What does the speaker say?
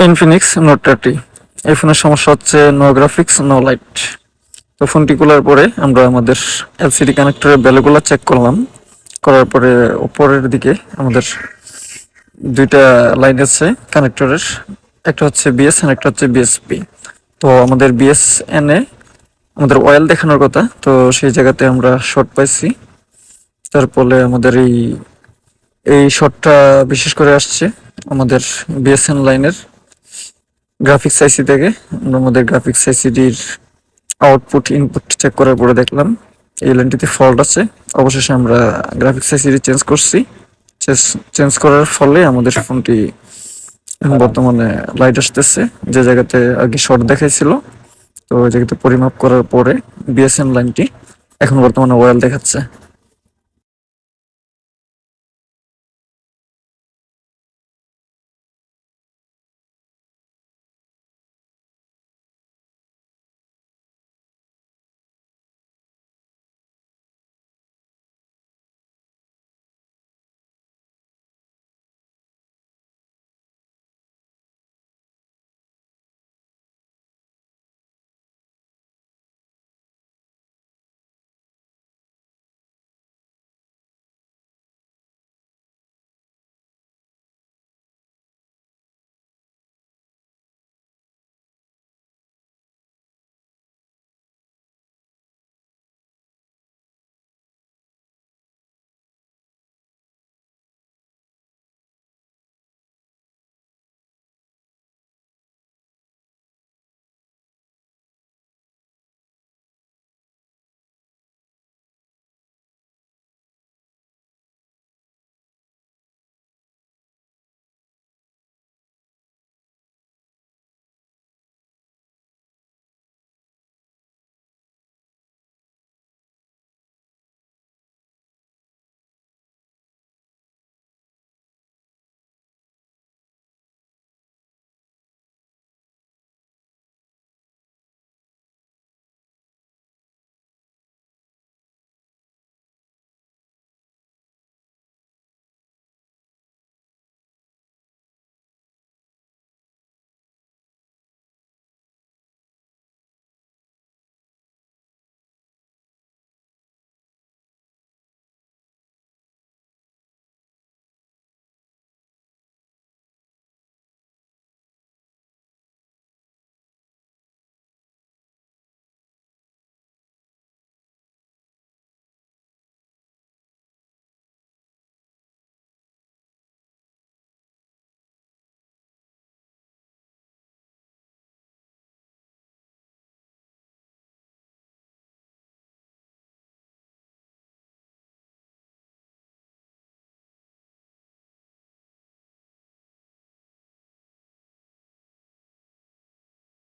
Infinix note 30। এই ফোনের সমস্যা হচ্ছে নো গ্রাফিক্স নো লাইট। তো ফোনটি খোলার পরে আমরা আমাদের এলসিডি কানেক্টরের ভ্যালুগুলো চেক করলাম। করার পরে উপরের দিকে আমাদের দুইটা লাইন আছে কানেক্টরের, একটা হচ্ছে বিএসএন, একটা হচ্ছে বিএসপি। তো আমাদের বিএসএন এ আমাদের অয়েল দেখানোর কথা, তো সেই জায়গাতে আমরা শর্ট পাইছি। তারপরে আমাদের এই শর্টটা বিশেষ করে আসছে আমাদের বিএসএন লাইনের গ্রাফিক্স আইসি থেকে। আমরা আমাদের গ্রাফিক্স আইসিডির আউটপুট ইনপুট চেক করার পরে দেখলাম এই লাইনটিতে ফল্ট আছে। অবশেষে আমরা গ্রাফিক্স আইসিডি চেঞ্জ করছি। চেঞ্জ করার ফলে আমাদের ফোনটি এখন বর্তমানে লাইট আসতেছে, যে জায়গাতে আগে শর্ট দেখাইছিল। তো ওই জায়গাতে পরিমাপ করার পরে বিএসএন লাইনটি এখন বর্তমানে ওয়েল দেখাচ্ছে।